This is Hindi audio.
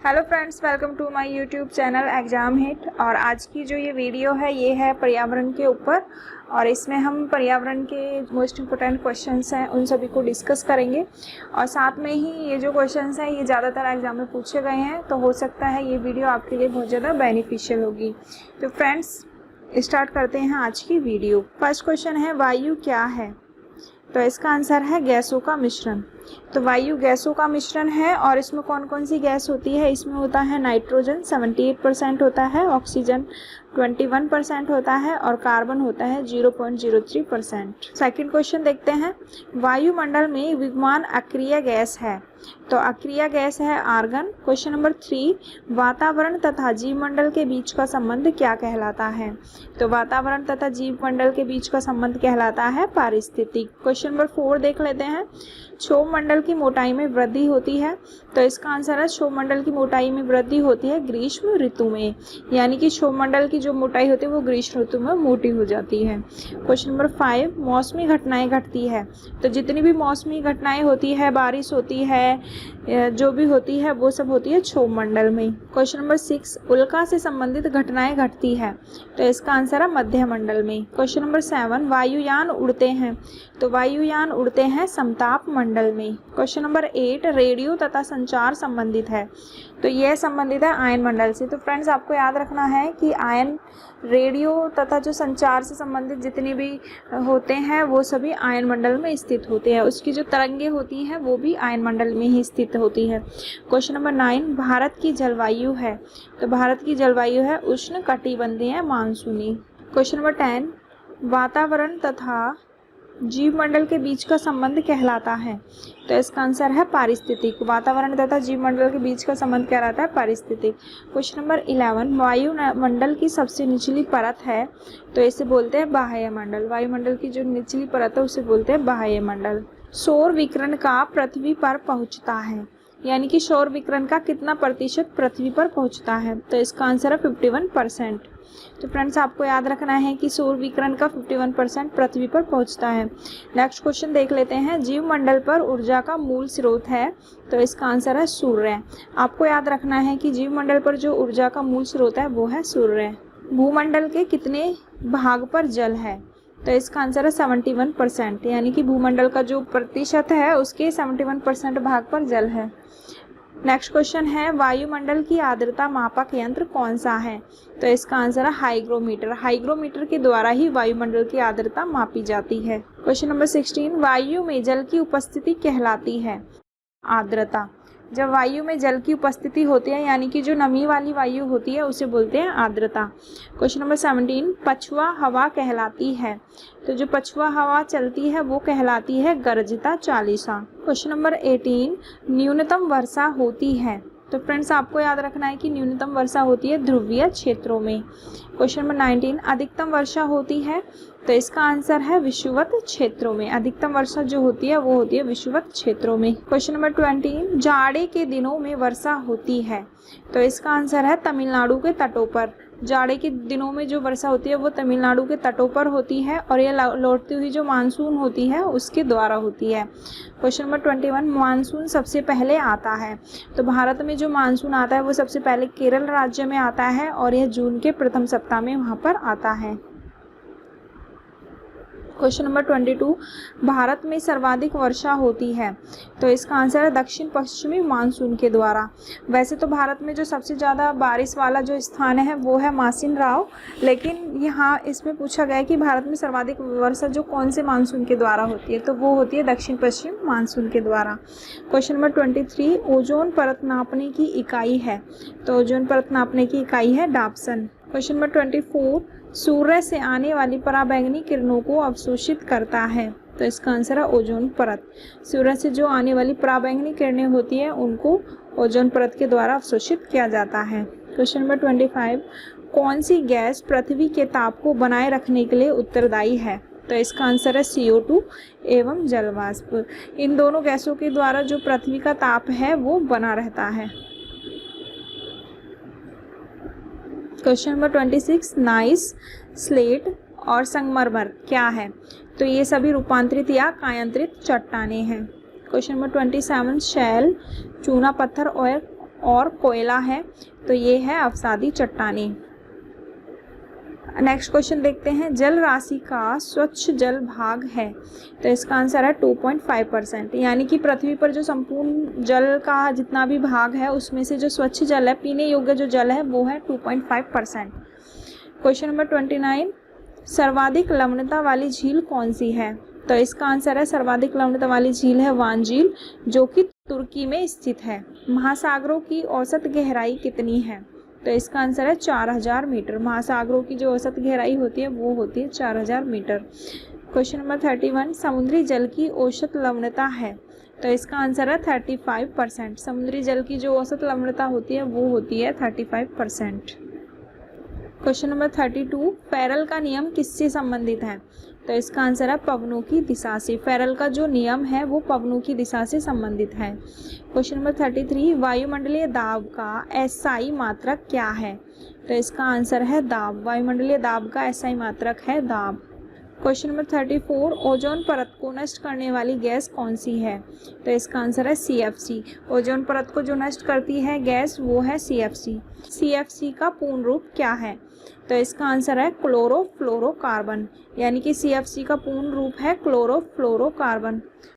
Hello friends, welcome to my YouTube channel exam hit. और आज की जो ये वीडियो है ये है पर्यावरण के ऊपर, और इसमें हम पर्यावरण के मोस्ट इम्पोर्टेंट क्वेश्चंस हैं उन सभी को डिस्कस करेंगे। और साथ में ही ये जो क्वेश्चंस हैं ये ज़्यादातर एग्जाम में पूछे गए हैं, तो हो सकता है ये वीडियो आपके लिए बहुत ज़्यादा बेनिफिशियल होगी। तो फ्रेंड्स स्टार्ट करते हैं आज की वीडियो। फर्स्ट क्वेश्चन है, वायु क्या है? तो इसका आंसर है गैसों का मिश्रण। तो वायु गैसों का मिश्रण है, और इसमें कौन कौन सी गैस होती है? इसमें होता है नाइट्रोजन 78% होता है, ऑक्सीजन 21% होता है, और कार्बन होता है 0.03%। सेकंड क्वेश्चन देखते हैं, वायुमंडल में विद्यमान अक्रिय गैस है। तो अक्रिय गैस है आर्गन। क्वेश्चन नंबर 3, वातावरण तथा जीवमंडल के बीच का संबंध क्या कहलाता है? तो वातावरण तथा जीवमंडल के बीच का संबंध कहलाता है पारिस्थितिक। क्वेश्चन नंबर 4 देख लेते हैं, क्षोभमंडल की मोटाई में वृद्धि होती है। तो इसका आंसर है क्षोभमंडल की मोटाई में वृद्धि होती है ग्रीष्म ऋतु में, यानी कि क्षोभमंडल की जो मोटाई होती है वो ग्रीष्म ऋतु में मोटी हो जाती है। क्वेश्चन नंबर 5, मौसमी घटनाएं घटती है। तो जितनी भी मौसमी घटनाएं होती है, बारिश होती है, जो भी होती है वो सब होती है क्षोभमंडल में। क्वेश्चन नंबर 6, उल्का से संबंधित घटनाएं घटती है। तो इसका आंसर है मध्यमंडल में। क्वेश्चन नंबर 7, वायुयान उड़ते हैं। तो वायुयान उड़ते हैं समताप मंडल में। क्वेश्चन नंबर 8, रेडियो तथा संचार संबंधित है। तो यह संबंधित है आयन मंडल से। तो फ्रेंड्स आपको याद रखना है कि आयन, रेडियो तथा जो संचार से संबंधित जितने भी होते हैं वो सभी आयन मंडल में स्थित होते हैं। उसकी जो तरंगे होती हैं वो भी आयन मंडल में ही स्थित होती है। क्वेश्चन नंबर 9, भारत की जलवायु है। तो भारत की जलवायु है उष्ण कटिबंधीय मानसूनी। क्वेश्चन नंबर 10, वातावरण तथा जीवमंडल के बीच का संबंध कहलाता है। तो इसका आंसर है पारिस्थितिक। वातावरण तथा जीवमंडल के बीच का संबंध कहलाता है पारिस्थितिक। क्वेश्चन नंबर 11, वायुमंडल की सबसे निचली परत है। तो इसे बोलते हैं बाह्य मंडल। वायुमंडल की जो निचली परत है उसे बोलते हैं बाह्य मंडल। सौर विकिरण का पृथ्वी पर पहुंचता है, यानी कि सौर विकिरण का कितना प्रतिशत पृथ्वी पर पहुंचता है? तो इसका आंसर है 51%। तो फ्रेंड्स आपको याद रखना है कि सौर विकिरण का 51% पृथ्वी पर पहुंचता है। नेक्स्ट क्वेश्चन देख लेते हैं, जीवमंडल पर ऊर्जा का मूल स्रोत है। तो इसका आंसर है सूर्य। आपको याद रखना है कि जीवमंडल पर जो ऊर्जा का मूल स्रोत है वो है सूर्य। भूमंडल के कितने भाग पर जल है? तो इसका आंसर है 71%, यानी कि भूमंडल का जो प्रतिशत है उसके 71% भाग पर जल है। नेक्स्ट क्वेश्चन है, वायुमंडल की आर्द्रता मापक यंत्र कौन सा है? तो इसका आंसर है हाइग्रोमीटर। हाइग्रोमीटर के द्वारा ही वायुमंडल की आर्द्रता मापी जाती है। क्वेश्चन नंबर 16, वायु में जल की उपस्थिति कहलाती है आर्द्रता। जब वायु में जल की उपस्थिति होती है, यानी कि जो नमी वाली वायु होती है उसे बोलते हैं आर्द्रता। क्वेश्चन नंबर 17, पछुआ हवा कहलाती है। तो जो पछुआ हवा चलती है वो कहलाती है गर्जता चालीसा। क्वेश्चन नंबर 18, न्यूनतम वर्षा होती है। तो फ्रेंड्स आपको याद रखना है कि न्यूनतम वर्षा होती है ध्रुवीय क्षेत्रों में। क्वेश्चन नंबर 19, अधिकतम वर्षा होती है। तो इसका आंसर है विषुवत क्षेत्रों में। अधिकतम वर्षा जो होती है वो होती है विषुवत क्षेत्रों में। क्वेश्चन नंबर 20, जाड़े के दिनों में वर्षा होती है। तो इसका आंसर है तमिलनाडु के तटों पर। जाड़े के दिनों में जो वर्षा होती है वो तमिलनाडु के तटों पर होती है, और यह लौटती हुई जो मानसून होती है उसके द्वारा होती है। क्वेश्चन नंबर 21, मानसून सबसे पहले आता है। तो भारत में जो मानसून आता है वो सबसे पहले केरल राज्य में आता है, और यह जून के प्रथम सप्ताह में वहाँ पर आता है। क्वेश्चन नंबर 22, भारत में सर्वाधिक वर्षा होती है। तो इसका आंसर है दक्षिण पश्चिमी मानसून के द्वारा। वैसे तो भारत में जो सबसे ज़्यादा बारिश वाला जो स्थान है वो है मासिन राव, लेकिन यहाँ इसमें पूछा गया है कि भारत में सर्वाधिक वर्षा जो कौन से मानसून के द्वारा होती है, तो वो होती है दक्षिण पश्चिम मानसून के द्वारा। क्वेश्चन नंबर 23, ओजोन परत नापने की इकाई है। तो ओजोन परत नापने की इकाई है डाप्सन। क्वेश्चन नंबर 24, सूर्य से आने वाली पराबैंगनी किरणों को अवशोषित करता है। तो इसका आंसर है ओजोन परत। सूर्य से जो आने वाली पराबैंगनी किरणें होती हैं उनको ओजोन परत के द्वारा अवशोषित किया जाता है। क्वेश्चन नंबर 25, कौन सी गैस पृथ्वी के ताप को बनाए रखने के लिए उत्तरदायी है? तो इसका आंसर है CO2 एवं जलवाष्प। इन दोनों गैसों के द्वारा जो पृथ्वी का ताप है वो बना रहता है। क्वेश्चन नंबर 26, नाइस, स्लेट और संगमरमर क्या है? तो ये सभी रूपांतरित या कायांतरित चट्टानें हैं। क्वेश्चन नंबर 27, शैल, चूना पत्थर और और कोयला है, तो ये है अवसादी चट्टानें। नेक्स्ट क्वेश्चन देखते हैं, जल राशि का स्वच्छ जल भाग है, तो इसका आंसर है 2.5%। यानी कि पृथ्वी पर जो संपूर्ण जल का जितना भी भाग है उसमें से जो स्वच्छ जल है, पीने योग्य जो जल है, वो है 2.5%। क्वेश्चन नंबर 29, सर्वाधिक लवणता वाली झील कौन सी है, तो इसका आंसर है सर्वाधिक लवणता वाली झील है वान झील, जो कि तुर्की में स्थित है। महासागरों की औसत गहराई कितनी है, तो इसका आंसर है 4000 मीटर। महासागरों की जो औसत गहराई होती है वो होती है 4000 मीटर। क्वेश्चन नंबर 31, समुद्री जल की औसत लवणता है, तो इसका आंसर है 35%। समुद्री जल की जो औसत लवणता होती है वो होती है 35%। क्वेश्चन नंबर 32, फेरल का नियम किससे संबंधित है, तो इसका आंसर है पवनों की दिशा से। फेरल का जो नियम है वो पवनों की दिशा से संबंधित है। क्वेश्चन नंबर 33, वायुमंडलीय दाब का एसआई मात्रक क्या है, तो इसका आंसर है दाब। वायुमंडलीय दाब का एसआई मात्रक है दाब। क्वेश्चन नंबर 34, ओजोन परत को नष्ट करने वाली गैस कौन सी है, तो इसका आंसर है CFC। ओजोन परत को जो नष्ट करती है गैस वो है CFC। CFC का पूर्ण रूप क्या है, तो इसका आंसर है क्लोरोफ्लोरोकार्बन। यानी कि CFC का पूर्ण रूप है क्लोरोफ्लोरोकार्बन।